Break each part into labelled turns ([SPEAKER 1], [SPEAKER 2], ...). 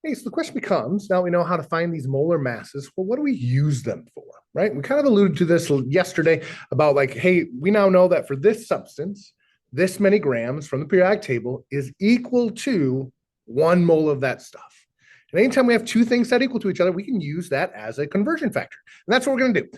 [SPEAKER 1] Hey, so the question becomes, now we know how to find these molar masses. Well, what do we use them for, right? We kind of alluded to this yesterday about like, hey, we now know that for this substance, this many grams from the periodic table is equal to 1 mole of that stuff. And anytime we have two things that equal to each other, we can use that as a conversion factor. And that's what we're going to do.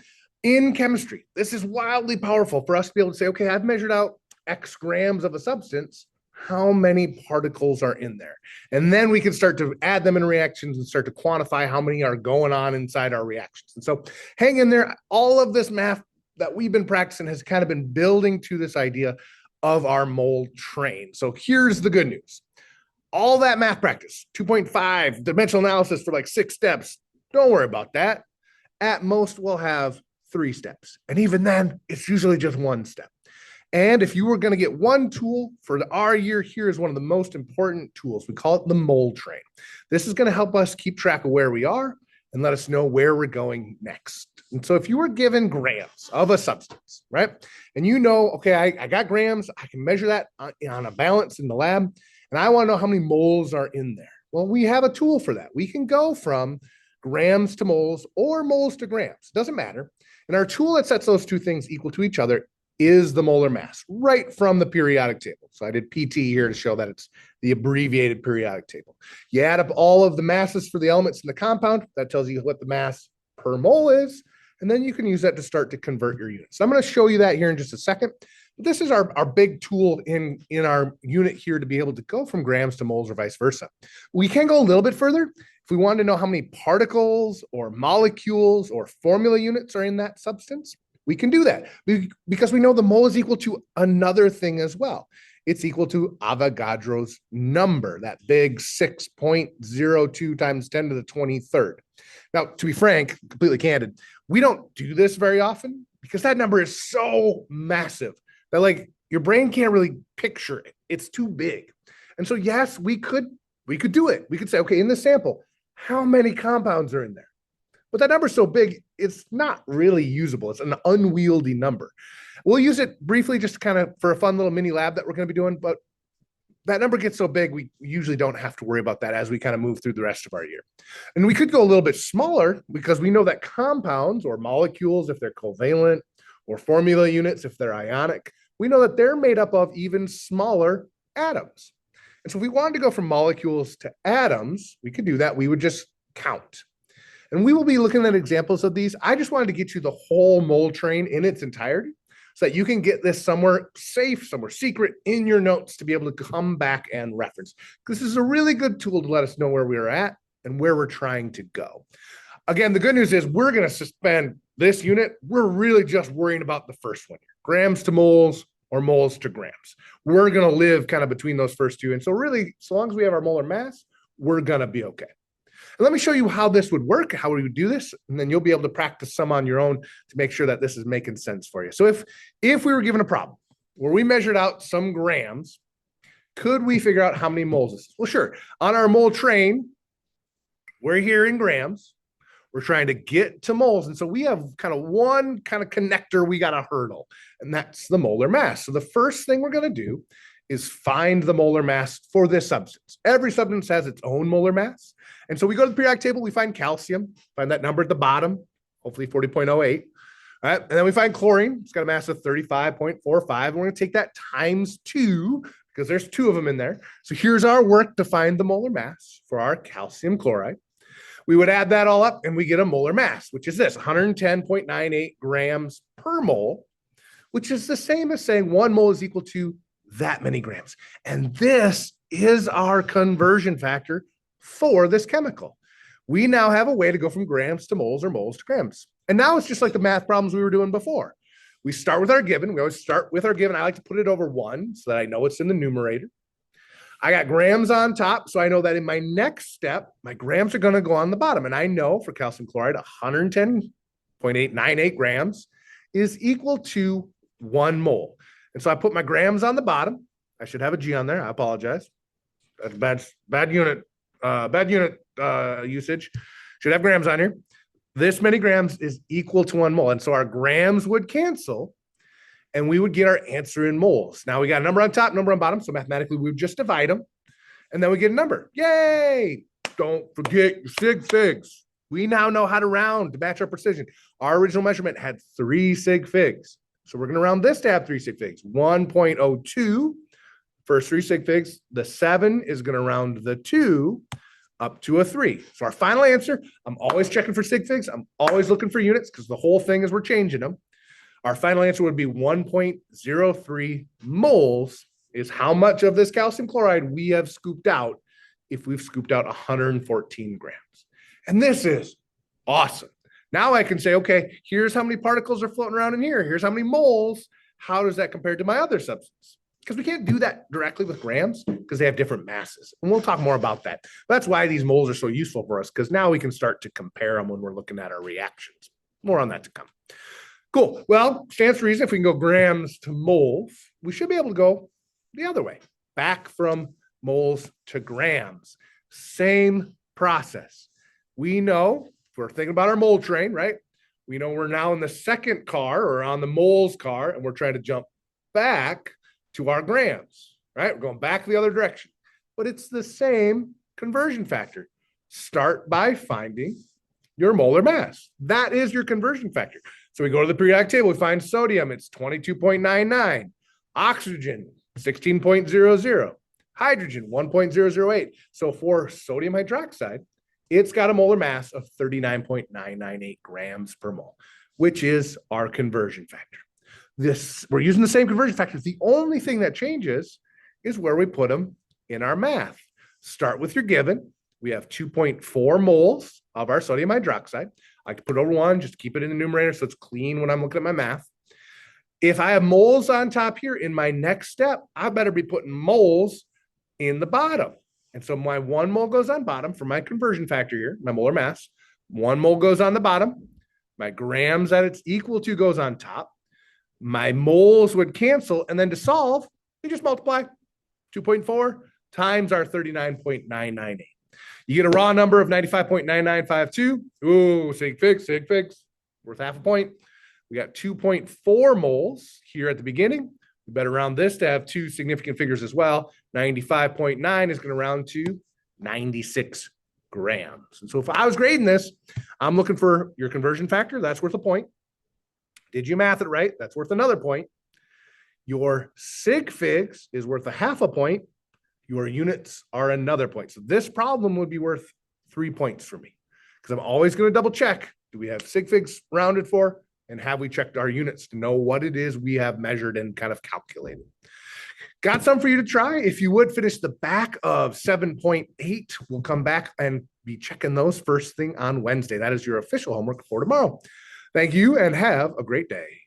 [SPEAKER 1] In chemistry, this is wildly powerful for us to be able to say, okay, I've measured out X grams of a substance. How many particles are in there? And then we can start to add them in reactions and start to quantify how many are going on inside our reactions. And so hang in there. All of this math that we've been practicing has kind of been building to this idea of our mole train. So here's the good news. All that math practice, 2.5 dimensional analysis for like 6 steps, don't worry about that. At most, we'll have 3 steps. And even then, it's usually just 1 step. And if you were going to get one tool for our year, here is one of the most important tools. We call it the mole train. This is going to help us keep track of where we are and let us know where we're going next. And so if you were given grams of a substance, right? And you know, okay, I got grams, I can measure that on a balance in the lab, and I want to know how many moles are in there. Well, we have a tool for that. We can go from grams to moles or moles to grams. It doesn't matter. And our tool that sets those two things equal to each other is the molar mass right from the periodic table. So I did PT here to show that it's the abbreviated periodic table. You add up all of the masses for the elements in the compound. That tells you what the mass per mole is. And then you can use that to start to convert your units. So I'm going to show you that here in just a second. This is our big tool in our unit here to be able to go from grams to moles or vice versa. We can go a little bit further. If we wanted to know how many particles or molecules or formula units are in that substance, we can do that because we know the mole is equal to another thing as well. It's equal to Avogadro's number, that big 6.02 times 10 to the 23rd. Now, to be frank, completely candid, we don't do this very often because that number is so massive that like your brain can't really picture it. It's too big. And so, yes, we could do it. We could say, okay, in this sample, how many compounds are in there? But that number is so big, it's not really usable. It's an unwieldy number. We'll use it briefly just kind of for a fun little mini lab that we're going to be doing, but that number gets so big, we usually don't have to worry about that as we kind of move through the rest of our year. And we could go a little bit smaller because we know that compounds or molecules, if they're covalent, or formula units, if they're ionic, we know that they're made up of even smaller atoms. And so if we wanted to go from molecules to atoms, we could do that. We would just count. And we will be looking at examples of these. I just wanted to get you the whole mole train in its entirety so that you can get this somewhere safe, somewhere secret in your notes to be able to come back and reference. This is a really good tool to let us know where we're at and where we're trying to go. Again, the good news is we're going to suspend this unit. We're really just worrying about the first one here, grams to moles or moles to grams. We're going to live kind of between those first two. And so really, so long as we have our molar mass, we're going to be okay. And let me show you how this would work, how we would do this, and then you'll be able to practice some on your own to make sure that this is making sense for you. So if we were given a problem where we measured out some grams, could we figure out how many moles this is? Well, sure. On our mole train, we're here in grams. We're trying to get to moles. And so we have kind of one kind of connector we got to hurdle, and that's the molar mass. So the first thing we're going to do is find the molar mass for this substance. Every substance has its own molar mass. And so we go to the periodic table, we find calcium, find that number at the bottom, hopefully 40.08. All right. And then we find chlorine. It's got a mass of 35.45. And we're going to take that times 2 because there's 2 of them in there. So here's our work to find the molar mass for our calcium chloride. We would add that all up and we get a molar mass, which is this 110.98 grams per mole, which is the same as saying 1 mole is equal to that many grams. And this is our conversion factor for this chemical. We now have a way to go from grams to moles or moles to grams. And now it's just like the math problems we were doing before. We start with our given. We always start with our given. I like to put it over 1 so that I know it's in the numerator. I got grams on top, so I know that in my next step, my grams are going to go on the bottom. And I know for calcium chloride, 110.898 grams is equal to 1 mole. And so I put my grams on the bottom. I should have a G on there. I apologize. That's bad unit usage. Should have grams on here. This many grams is equal to 1 mole. And so our grams would cancel and we would get our answer in moles. Now we got a number on top, number on bottom. So mathematically we would just divide them and then we get a number. Yay! don't forget your sig figs. We now know how to round to match our precision. Our original measurement had 3 sig figs. So we're going to round this to have 3 sig figs. 1.02, first 3 sig figs. The 7 is going to round the 2 up to a 3. So our final answer, I'm always checking for sig figs. I'm always looking for units because the whole thing is we're changing them. Our final answer would be 1.03 moles is how much of this calcium chloride we have scooped out if we've scooped out 114 grams. And this is awesome. Now I can say, okay, here's how many particles are floating around in here. Here's how many moles. How does that compare to my other substance? Because we can't do that directly with grams because they have different masses. And we'll talk more about that. That's why these moles are so useful for us, because now we can start to compare them when we're looking at our reactions. More on that to come. Cool. Well, stands to reason if we can go grams to moles, we should be able to go the other way, back from moles to grams. Same process. We know, if we're thinking about our mole train, right? We know we're now in the second car or on the moles car, and we're trying to jump back to our grams, right? We're going back the other direction, but it's the same conversion factor. Start by finding your molar mass. That is your conversion factor. So we go to the periodic table, we find sodium, it's 22.99, oxygen, 16.00, hydrogen, 1.008. So for sodium hydroxide, it's got a molar mass of 39.998 grams per mole, which is our conversion factor. We're using the same conversion factors. The only thing that changes is where we put them in our math. Start with your given. We have 2.4 moles of our sodium hydroxide. I can put over 1, just keep it in the numerator so it's clean when I'm looking at my math. If I have moles on top here, in my next step, I better be putting moles in the bottom. And so my 1 mole goes on bottom for my conversion factor here, my molar mass. 1 mole goes on the bottom. My grams that it's equal to goes on top. My moles would cancel. And then to solve, we just multiply 2.4 times our 39.998. You get a raw number of 95.9952. Ooh, sig figs, worth half a point. We got 2.4 moles here at the beginning. We better round this to have 2 significant figures as well. 95.9 is going to round to 96 grams. And so if I was grading this, I'm looking for your conversion factor. That's worth a point. Did you math it right? That's worth another point. Your sig figs is worth a half a point. Your units are another point. So this problem would be worth 3 points for me, because I'm always going to double check. Do we have sig figs rounded for? And have we checked our units to know what it is we have measured and kind of calculated? Got some for you to try. If you would finish the back of 7.8, we'll come back and be checking those first thing on Wednesday. That is your official homework for tomorrow. Thank you and have a great day.